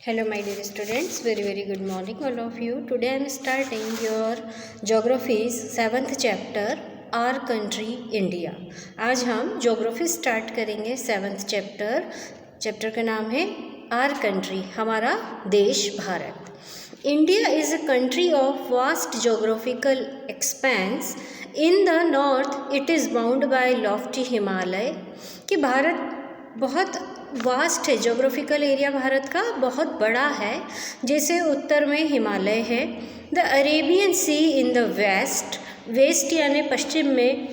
Hello my dear students, very good morning all of you. Today I am starting your geography's 7th chapter our country India. आज हम geography start करेंगे 7th chapter का नाम है our country, हमारा देश Bharat. India is a country of vast geographical expanse. In the north it is bound by lofty Himalaya. कि भारत बहुत वास्ट है, जोग्राफिकल एरिया भारत का बहुत बड़ा है. जैसे उत्तर में हिमालय है, the Arabian sea in the west यानी पश्चिम में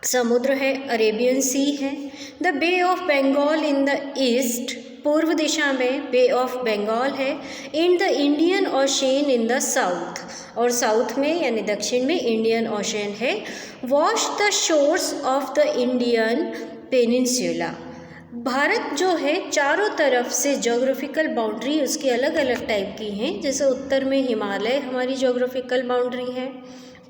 समुद्र है, अरेबियन सी है. The bay of Bengal in the east, पूर्व दिशा में बे ऑफ बंगाल है. In the Indian ocean in the south, और साउथ में यानी दक्षिण में इंडियन ओशन है. Wash the shores of the Indian peninsula. Bharat जो है चारों तरफ से जोग्राफिकल बाउंड्री उसकी अलग अलग टाइप की हैं. जैसे उत्तर में हिमालय हमारी जोग्राफिकल बाउंड्री है,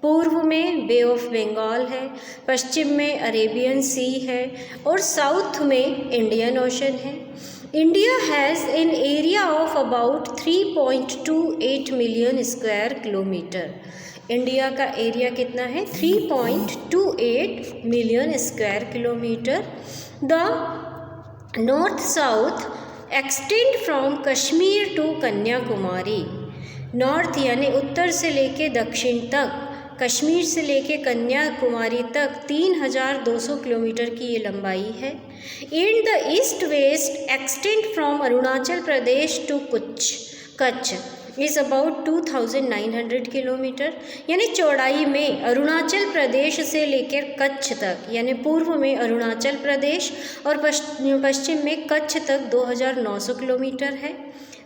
पूर्व में बे ऑफ बंगाल है, पश्चिम में अरेबियन सी है और साउथ में इंडियन ओशन है. India has an area of about 3.28 million square kilometer. India का एरिया कितना है? 3.28 million square kilometer. The north south extend from Kashmir to Kanyakumari. North यानी उत्तर से लेके दक्षिण तक, कश्मीर से लेके कन्याकुमारी तक 3200 किलोमीटर की ये लंबाई है. In the east west extend from Arunachal Pradesh to Kutch is about 2900 kilometer. यानी चौड़ाई में अरुणाचल प्रदेश से लेकर कच्छ तक, यानी पूर्व में अरुणाचल प्रदेश और पश्चिम में कच्छ तक 2900 किलोमीटर है.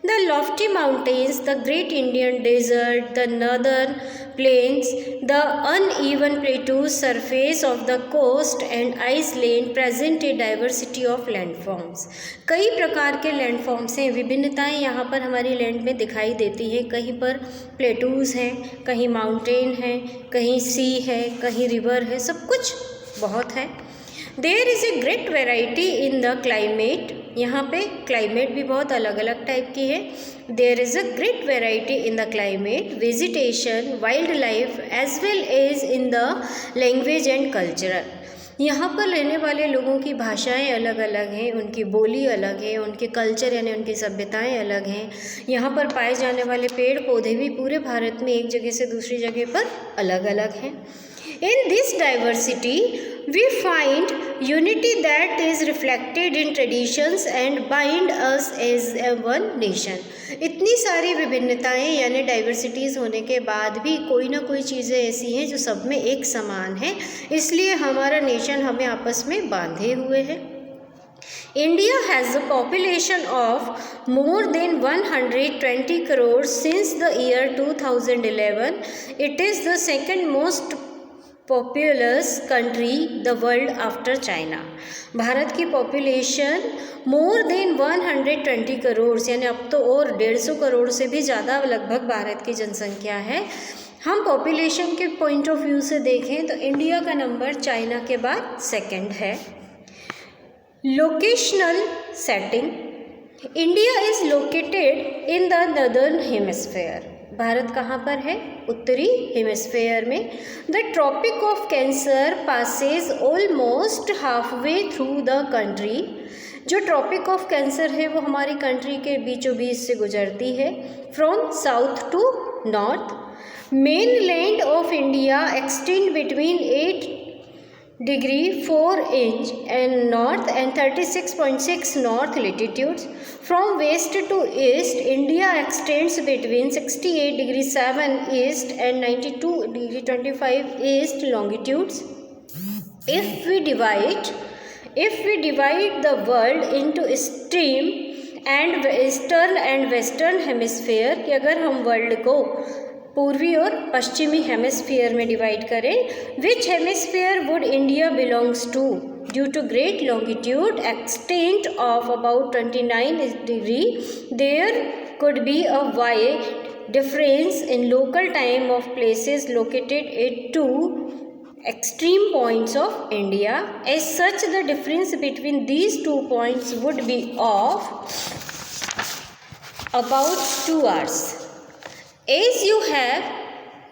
The lofty mountains, the great Indian desert, the northern plains, the uneven plateaus surface of the coast and iceland present a diversity of landforms. कई प्रकार के लैंडफॉर्म्स हैं, विभिन्नताएं यहाँ पर हमारी लैंड में दिखाई देती हैं. कहीं पर प्लेटूज़ हैं, कहीं माउंटेन है, कहीं सी है, कहीं रिवर है, सब कुछ बहुत है. There is a great variety in the climate. यहाँ पे क्लाइमेट भी बहुत अलग अलग टाइप की है. There is a great variety in the climate, vegetation, wild life as well as in the language and cultural. यहाँ पर रहने वाले लोगों की भाषाएं अलग अलग हैं, उनकी बोली अलग है, उनके कल्चर यानी उनकी सभ्यताएं अलग हैं. यहाँ पर पाए जाने वाले पेड़ पौधे भी पूरे भारत में एक जगह से दूसरी जगह पर अलग अलग हैं. In this diversity, we find unity that is reflected in traditions and bind us as a one nation. इतनी सारी विभिन्नताएं यानी डाइवर्सिटीज़ होने के बाद भी कोई ना कोई चीज़ें ऐसी हैं जो सब में एक समान है, इसलिए हमारा नेशन हमें आपस में बांधे हुए है. India has a population of more than 120 crores since the year 2011. It is the second most populace country the world after China. Bharat की पॉपुलेशन मोर देन 120 करोड़ यानी अब तो और 150 करोड़ से भी ज़्यादा लगभग भारत की जनसंख्या है. हम पॉपुलेशन के पॉइंट ऑफ व्यू से देखें तो इंडिया का नंबर चाइना के बाद सेकंड है. Locational setting, India is located in the northern hemisphere. Bharat कहाँ पर है? उत्तरी हेमिस्फेयर में. The tropic of Cancer passes almost half way through the country. जो ट्रॉपिक ऑफ कैंसर है वो हमारी कंट्री के बीचों बीच से गुजरती है, from south to north. Main land of India extend between 8 degree 4 inch and north and 36.6 north latitudes. From west to east, India extends between 68 degree 7 east and 92 degree 25 east longitudes. If we divide the world into stream and eastern and western hemisphere, कि अगर हम world को पूर्वी और पश्चिमी hemisphere में divide करें, which hemisphere would India belongs to? Due to great longitude extent of about 29 degree, there could be a wide difference in local time of places located at two extreme points of India. As such, the difference between these 2 points would be of about 2 hours. As you have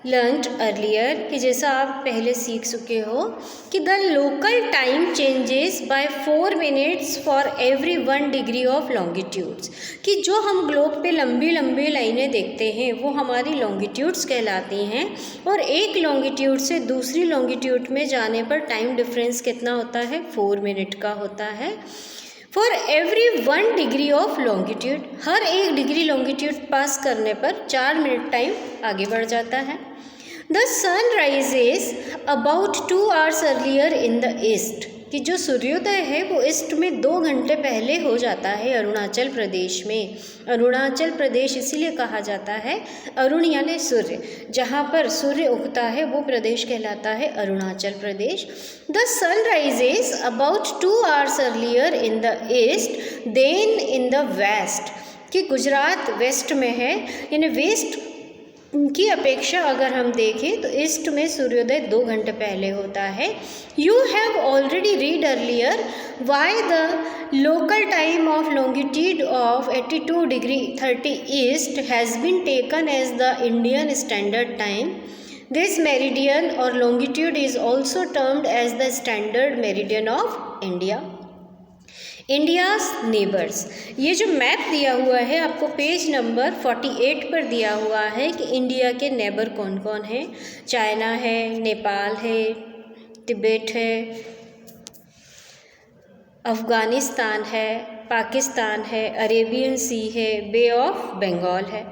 learnt earlier कि जैसा आप पहले सीख चुके हो कि the local time changes by 4 minutes for every 1 degree of longitudes, कि जो हम ग्लोब पे लंबी लंबी लाइनें देखते हैं वो हमारी लॉन्गिट्यूड्स कहलाती हैं, और एक लॉन्गिट्यूड से दूसरी लॉन्गिट्यूड में जाने पर टाइम डिफरेंस कितना होता है, 4 minute का होता है. For every 1 degree of longitude, हर 1 डिग्री लॉन्गिट्यूड पास करने पर 4 मिनट टाइम आगे बढ़ जाता है. The sun rises about 2 hours earlier in the east, कि जो सूर्योदय है वो ईस्ट में 2 घंटे पहले हो जाता है अरुणाचल प्रदेश में. अरुणाचल प्रदेश इसीलिए कहा जाता है, अरुण यानी सूर्य, जहाँ पर सूर्य उगता है वो प्रदेश कहलाता है Arunachal Pradesh. The sun rises about 2 hours earlier in the east then in the west, कि गुजरात वेस्ट में है, यानी वेस्ट की अपेक्षा अगर हम देखें तो ईस्ट में सूर्योदय 2 घंटे पहले होता है. You have already read earlier why the local time of longitude of 82 degree 30 east has been taken as the Indian standard time. This meridian और longitude is also termed as the standard meridian of India. India's neighbours, ये जो map दिया हुआ है आपको page number 48 पर दिया हुआ है कि इंडिया के नेबर कौन कौन हैं. चाइना है, नेपाल है, तिब्बत है, अफ़गानिस्तान है, पाकिस्तान है, अरेबियन सी है, बे ऑफ बंगाल है.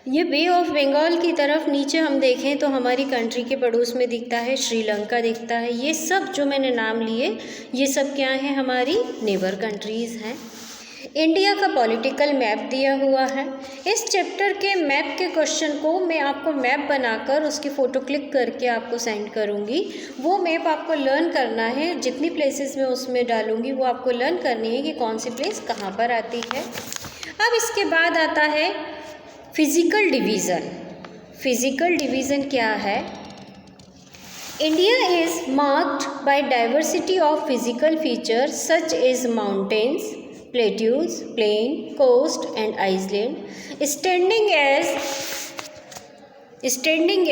ये बे ऑफ बंगाल की तरफ नीचे हम देखें तो हमारी कंट्री के पड़ोस में दिखता है श्रीलंका दिखता है. ये सब जो मैंने नाम लिए ये सब क्या हैं, हमारी नेबर कंट्रीज़ हैं. इंडिया का पॉलिटिकल मैप दिया हुआ है. इस चैप्टर के मैप के क्वेश्चन को मैं आपको मैप बनाकर उसकी फ़ोटो क्लिक करके आपको सेंड करूँगी. वो मैप आपको लर्न करना है, जितनी प्लेसेस मैं उसमें डालूँगी वो आपको लर्न करनी है कि कौन सी प्लेस कहाँ पर आती है. अब इसके बाद आता है फिज़िकल डिवीज़न. फिज़िकल डिवीज़न क्या है? India is marked by diversity of physical features such as mountains, plateaus, plain, coast and island, standing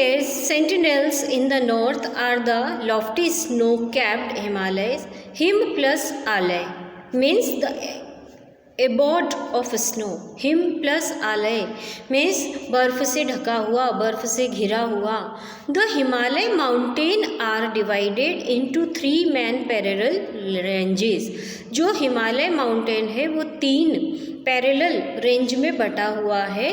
as sentinels in the north are the lofty snow-capped Himalayas. Him plus alay means the abode of snow. हिम plus आलय means बर्फ़ से ढका हुआ, बर्फ़ से घिरा हुआ. The Himalaya mountain are divided into 3 main parallel ranges. जो हिमालय माउंटेन है वो 3 पैरेलल रेंज में बटा हुआ है.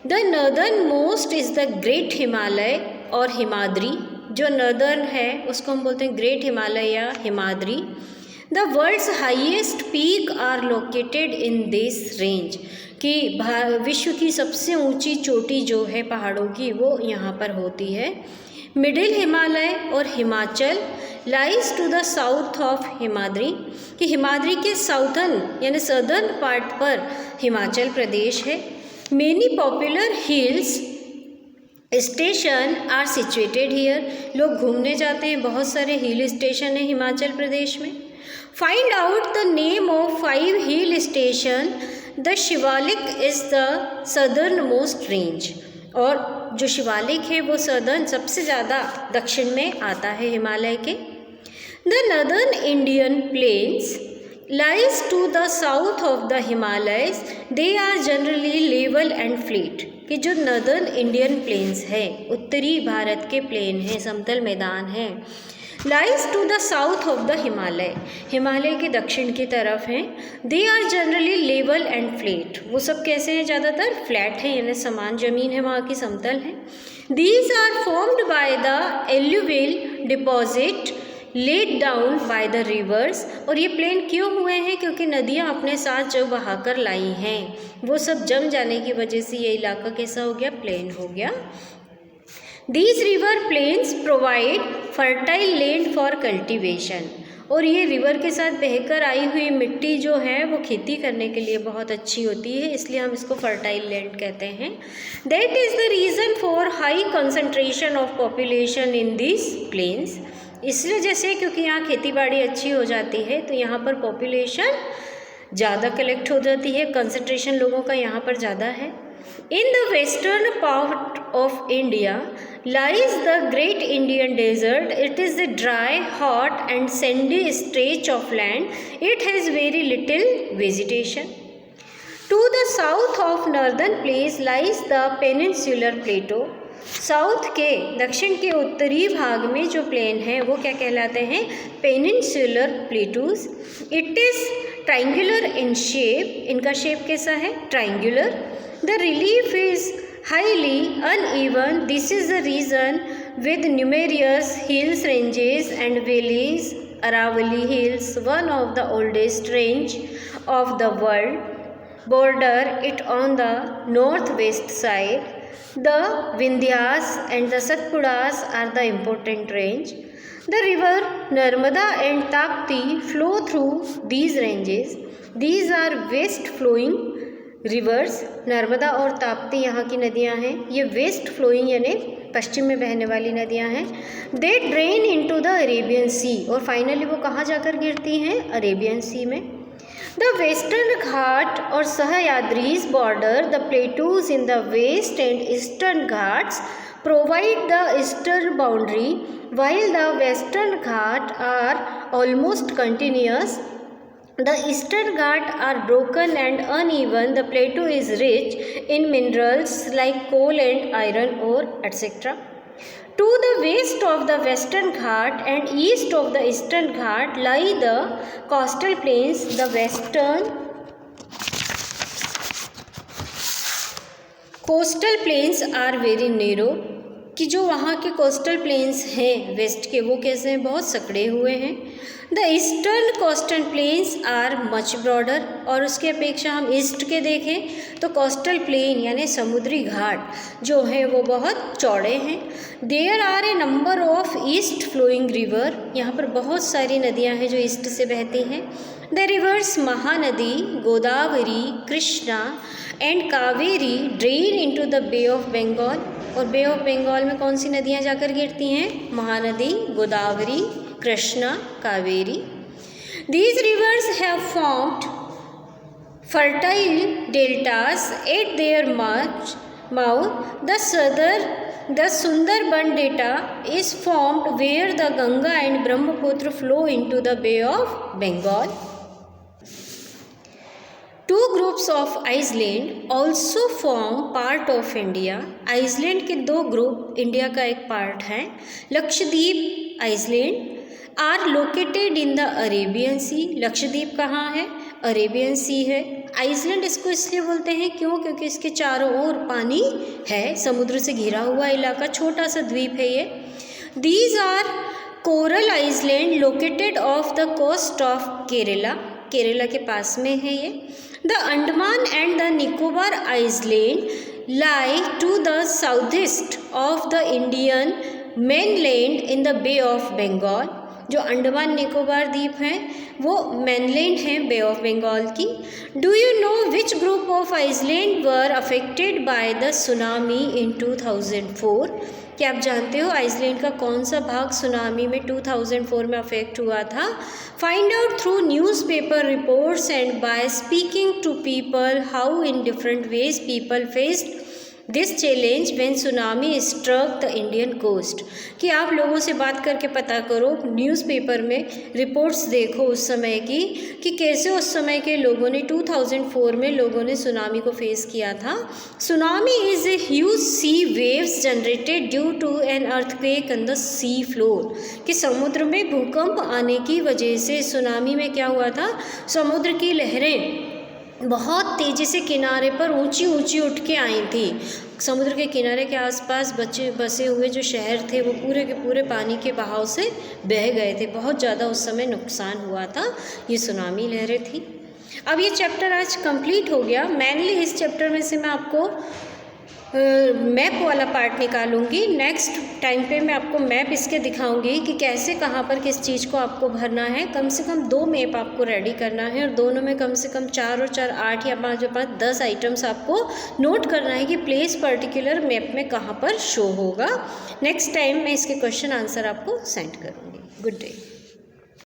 The northern most is the great Himalaya और हिमाद्री. जो नर्दर्न है उसको हम बोलते हैं ग्रेट हिमालय या Himadri. The world's highest peak are located in this range, कि विश्व की सबसे ऊंची चोटी जो है पहाड़ों की वो यहाँ पर होती है. मिडिल हिमालय और Himachal lies to the south of Himadri, कि हिमाद्री के साउथर्न यानी सदर्न पार्ट पर हिमाचल प्रदेश है. Many popular hills station are situated here. लोग घूमने जाते हैं, बहुत सारे हिल स्टेशन है हिमाचल प्रदेश में. Find out the name of 5 hill station. The Shivalik is the southern most range, और जो शिवालिक है वो सदर्न सबसे ज़्यादा दक्षिण में आता है हिमालय के. The northern Indian plains lies to the south of the Himalayas. They are generally level and flat, कि जो नदर्न इंडियन प्लेन्स है, उत्तरी भारत के प्लेन हैं, समतल मैदान हैं. Lies to the south of the Himalaya, Himalaya के दक्षिण की तरफ हैं. They are generally level and flat, वो सब कैसे हैं, ज़्यादातर फ्लैट है यानी समान ज़मीन है, वहाँ की समतल है. These are formed by the alluvial deposit laid down by the rivers. और ये प्लेन क्यों हुए हैं, क्योंकि नदियाँ अपने साथ जो बहाकर लाई हैं वो सब जम जाने की वजह से ये इलाका कैसा हो गया, प्लेन हो गया. These river plains provide fertile land for cultivation. और ये रिवर के साथ बहकर आई हुई मिट्टी जो है वो खेती करने के लिए बहुत अच्छी होती है, इसलिए हम इसको फर्टाइल लैंड कहते हैं. That is the reason for high concentration of population in this plains. इसलिए जैसे क्योंकि यहाँ खेती बाड़ी अच्छी हो जाती है तो यहाँ पर पॉपुलेशन ज़्यादा कलेक्ट हो जाती है, कंसंट्रेशन लोगों का यहाँ पर ज़्यादा है। In the western part of India lies the great Indian desert. It is a dry, hot and sandy stretch of land. It has very little vegetation. To the south of northern place lies the peninsular plateau. South के दक्षिण के उत्तरी भाग में जो plane है वो क्या कहलाते हैं? Peninsular plateaus. It is triangular in shape, इनका शेप कैसा है? Triangular. The relief is highly uneven. This is the region with numerous hills ranges and valleys. Aravalli Hills, one of the oldest range of the world, border it on the northwest side. The Vindhyas and the Satpuras are the important range. The river Narmada and Tapti flow through these ranges. These are west flowing reverse. Narmada और ताप्ती यहाँ की नदियाँ हैं, ये west flowing यानी पश्चिम में बहने वाली नदियाँ हैं। दे ड्रेन इनटू द अरेबियन सी, और फाइनली वो कहाँ जाकर गिरती हैं? अरेबियन सी में। द वेस्टर्न घाट और Sahyadris border the plateaus in the west and eastern ghats provide the eastern boundary while the western Ghat are almost continuous. The eastern Ghat are broken and uneven. The plateau is rich in minerals like coal and iron ore, etc. To the west of the western Ghat and east of the eastern Ghat lie the coastal plains. The western coastal plains are very narrow. कि जो वहाँ के coastal planes हैं waste के, वो कैसे हैं? बहुत सकड़े हुए हैं। The eastern coastal plains are much broader, और उसके अपेक्षा हम ईस्ट के देखें तो कोस्टल प्लेन यानी समुद्री घाट जो हैं वो बहुत चौड़े हैं। There are a number of east flowing river, यहाँ पर बहुत सारी नदियाँ हैं जो ईस्ट से बहती हैं। The rivers Mahanadi, Godavari, Krishna and Kaveri drain into the bay of Bengal, और बे ऑफ बंगाल में कौन सी नदियाँ जाकर गिरती हैं? Mahanadi, Godavari, Krishna, Kaveri. These rivers have formed fertile deltas at their mouth. The Sundarban delta is formed where the Ganga and Brahmaputra flow into the bay of Bengal. Two groups of island also form part of India. Island के दो group India का एक part हैं। Lakshadweep island are located in the Arabian sea. Lakshadweep कहाँ है? Arabian sea है। Iceland इसको इसलिए बोलते हैं क्यों? क्योंकि इसके चारों ओर पानी है, समुद्र से घिरा हुआ इलाका, छोटा सा द्वीप है ये। These are coral island located off the coast of Kerala, Kerala के पास में है ये। The Andaman and the Nicobar Island lie to the southeast of the Indian mainland in the Bay of Bengal. जो अंडमान निकोबार द्वीप हैं वो mainland हैं बे ऑफ बंगाल की। Do you know which group of island were affected by the tsunami in 2004? क्या आप जानते हो आइसलैंड का कौन सा भाग सुनामी में 2004 में अफेक्ट हुआ था? Find out through newspaper reports and by speaking to people how in different ways people faced this challenge when tsunami struck the Indian coast. कि आप लोगों से बात करके पता करो, न्यूज़पेपर में रिपोर्ट्स देखो उस समय की कि कैसे उस समय के लोगों ने 2004 में लोगों ने सुनामी को फेस किया था। Tsunami is a huge sea waves generated due to an earthquake on the sea floor. कि समुद्र में भूकंप आने की वजह से सुनामी में क्या हुआ था? समुद्र की लहरें बहुत तेज़ी से किनारे पर ऊंची ऊंची उठ के आई थी। समुद्र के किनारे के आसपास बसे हुए जो शहर थे वो पूरे के पूरे पानी के बहाव से बह गए थे। बहुत ज़्यादा उस समय नुकसान हुआ था, ये सुनामी लहरें थी। अब ये चैप्टर आज कंप्लीट हो गया। मेनली इस चैप्टर में से मैं आपको मैप वाला पार्ट निकालूंगी। नेक्स्ट टाइम पे मैं आपको मैप इसके दिखाऊंगी कि कैसे कहाँ पर किस चीज़ को आपको भरना है। कम से कम 2 मैप आपको रेडी करना है और दोनों में कम से कम 4 और 4 8 या 5 10 आइटम्स आपको नोट करना है कि प्लेस पर्टिकुलर मैप में कहाँ पर शो होगा। नेक्स्ट टाइम मैं इसके क्वेश्चन आंसर आपको सेंड करूँगी। Good day.